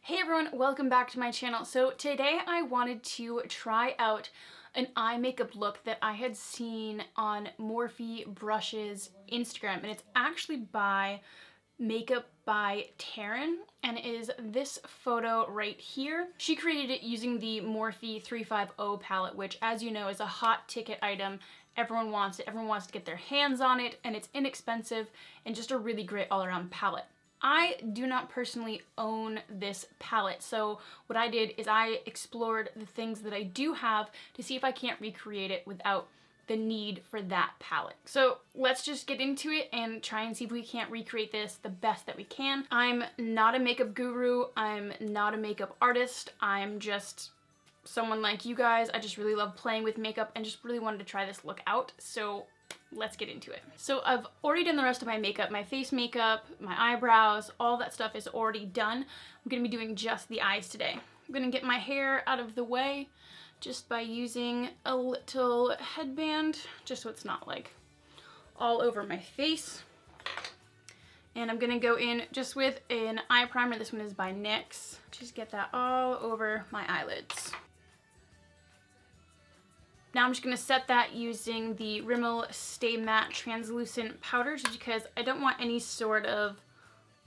Hey everyone, welcome back to my channel. So today I wanted to try out an eye makeup look that I had seen on Morphe Brush's Instagram, and it's actually by Makeup by Taryn, and it is this photo right here. She created it using the Morphe 350 palette, which, as you know, is a hot ticket item. Everyone wants it, everyone wants to get their hands on it, and it's inexpensive and just a really great all-around palette. I do not personally own this palette, so what I did is I explored the things that I do have to see if I can't recreate it without the need for that palette. So let's just get into it and try and see if we can't recreate this the best that we can. I'm not a makeup guru, I'm not a makeup artist, I'm just someone like you guys. I just really love playing with makeup and just really wanted to try this look out, so let's get into it. So I've already done the rest of my makeup, my face makeup, my eyebrows, all that stuff is already done. I'm gonna be doing just the eyes today. I'm gonna get my hair out of the way just by using a little headband, just so it's not like all over my face. And I'm gonna go in just with an eye primer. This one is by NYX. Just get that all over my eyelids. Now I'm just going to set that using the Rimmel Stay Matte Translucent Powder, just because I don't want any sort of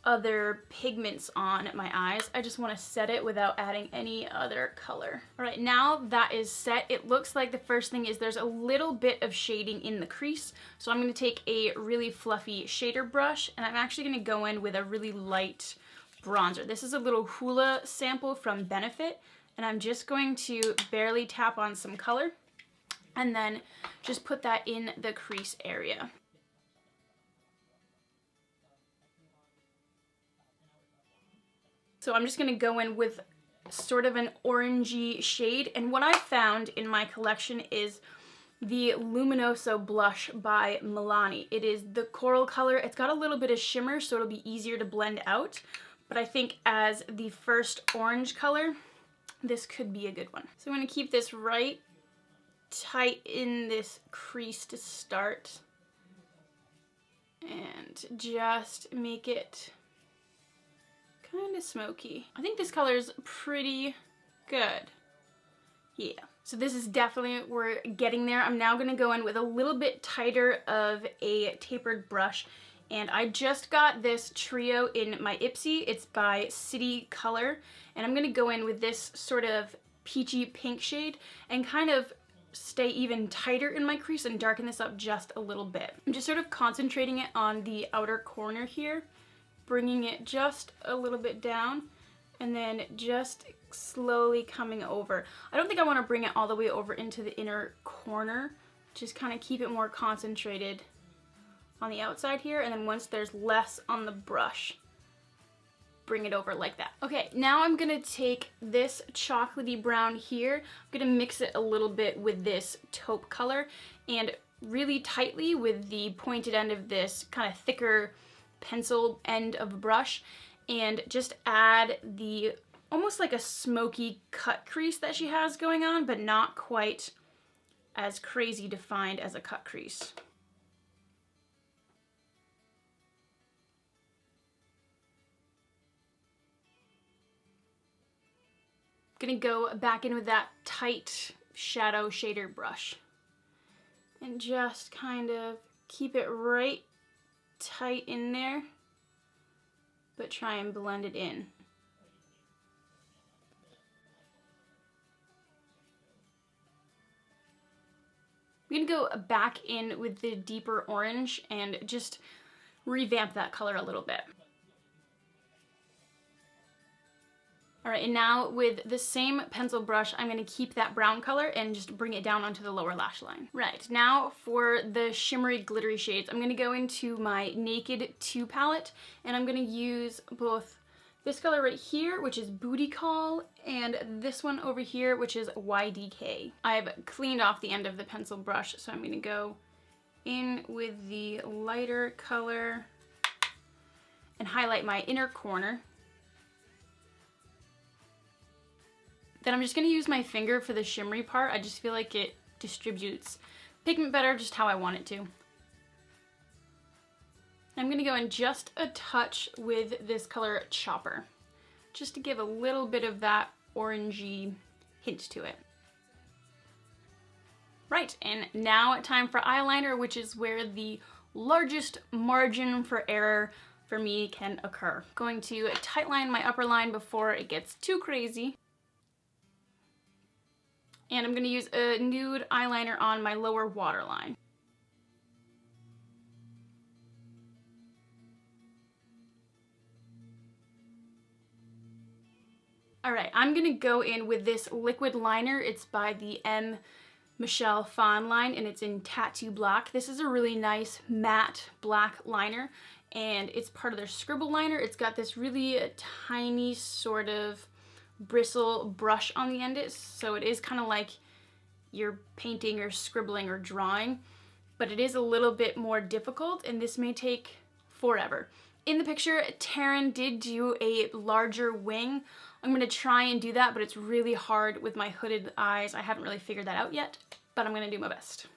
other pigments on my eyes. I just want to set it without adding any other color. Alright, now that is set, it looks like the first thing is there's a little bit of shading in the crease. So I'm going to take a really fluffy shader brush, and I'm actually going to go in with a really light bronzer. This is a little Hoola sample from Benefit, and I'm just going to barely tap on some color and then just put that in the crease area. So I'm just gonna go in with sort of an orangey shade, and what I found in my collection is the Luminoso blush by Milani. It is the coral color. It's got a little bit of shimmer, so it'll be easier to blend out, but I think as the first orange color, this could be a good one. So I'm gonna keep this right tight in this crease to start and just make it kind of smoky. I think this color is pretty good. Yeah. So this is definitely, we're getting there. I'm now going to go in with a little bit tighter of a tapered brush, and I just got this trio in my Ipsy. It's by City Color, and I'm going to go in with this sort of peachy pink shade and kind of stay even tighter in my crease and darken this up just a little bit. I'm just sort of concentrating it on the outer corner here, bringing it just a little bit down, and then just slowly coming over. I don't think I want to bring it all the way over into the inner corner, just kind of keep it more concentrated on the outside here, and then once there's less on the brush, bring it over like that. Okay, now I'm gonna take this chocolatey brown here, I'm gonna mix it a little bit with this taupe color, and really tightly with the pointed end of this kind of thicker pencil end of a brush, and just add the almost like a smoky cut crease that she has going on, but not quite as crazy defined as a cut crease. Gonna go back in with that tight shadow shader brush and just kind of keep it right tight in there, but try and blend it in. I'm gonna go back in with the deeper orange and just revamp that color a little bit. Alright, and now with the same pencil brush, I'm going to keep that brown color and just bring it down onto the lower lash line. Right, now for the shimmery glittery shades, I'm going to go into my Naked 2 palette, and I'm going to use both this color right here, which is Booty Call, and this one over here, which is YDK. I've cleaned off the end of the pencil brush, so I'm going to go in with the lighter color and highlight my inner corner. Then I'm just going to use my finger for the shimmery part. I just feel like it distributes pigment better, just how I want it to. I'm going to go in just a touch with this color Chopper, just to give a little bit of that orangey hint to it. Right, and now time for eyeliner, which is where the largest margin for error for me can occur. Going to tightline my upper line before it gets too crazy. And I'm going to use a nude eyeliner on my lower waterline. Alright, I'm going to go in with this liquid liner. It's by the M. Michelle Phan line, and it's in Tattoo Black. This is a really nice matte black liner, and it's part of their scribble liner. It's got this really tiny sort of bristle brush on the end, so it is kind of like you're painting or scribbling or drawing, but it is a little bit more difficult, and this may take forever. In the picture, Taryn did do a larger wing. I'm going to try and do that, but it's really hard with my hooded eyes. I haven't really figured that out yet, but I'm going to do my best.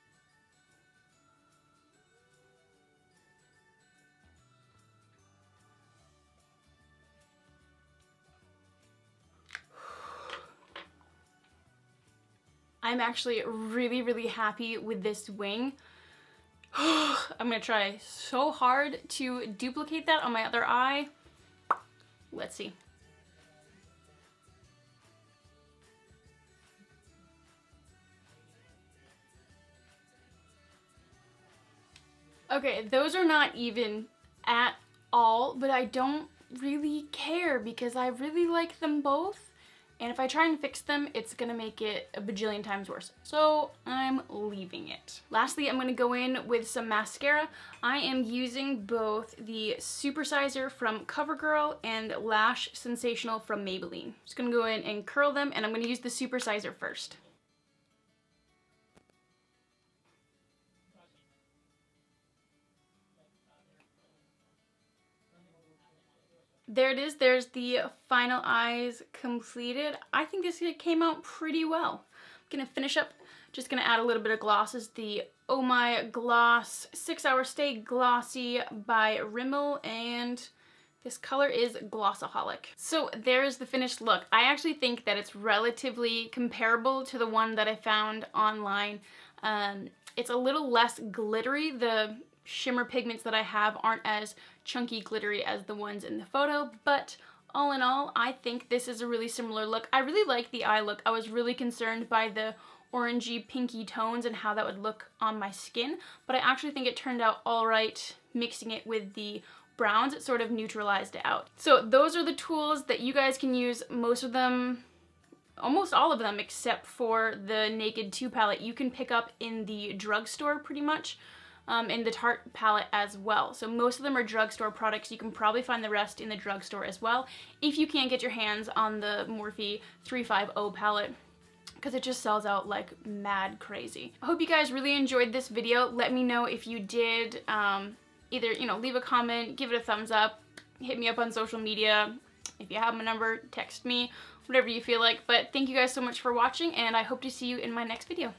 I'm actually really, really happy with this wing. I'm going to try so hard to duplicate that on my other eye. Let's see. Okay, those are not even at all, but I don't really care because I really like them both. And if I try and fix them, it's gonna make it a bajillion times worse. So I'm leaving it. Lastly, I'm gonna go in with some mascara. I am using both the Supersizer from CoverGirl and Lash Sensational from Maybelline. Just gonna go in and curl them, and I'm gonna use the Supersizer first. There it is, there's the final eyes completed. I think this came out pretty well. I'm gonna finish up, just gonna add a little bit of gloss. This is the Oh My Gloss 6 Hour Stay Glossy by Rimmel, and this color is Glossaholic. So there's the finished look. I actually think that it's relatively comparable to the one that I found online. It's a little less glittery. The shimmer pigments that I have aren't as chunky glittery as the ones in the photo, but all in all, I think this is a really similar look. I really like the eye look. I was really concerned by the orangey pinky tones and how that would look on my skin, but I actually think it turned out all right. Mixing it with the browns, it sort of neutralized it out. So those are the tools that you guys can use. Most of them, almost all of them, except for the Naked 2 palette, you can pick up in the drugstore pretty much. And the Tarte palette as well. So most of them are drugstore products. You can probably find the rest in the drugstore as well if you can't get your hands on the Morphe 350 palette, because it just sells out like mad crazy. I hope you guys really enjoyed this video. Let me know if you did. Either, you know, leave a comment, give it a thumbs up, hit me up on social media. If you have my number, text me, whatever you feel like. But thank you guys so much for watching, and I hope to see you in my next video.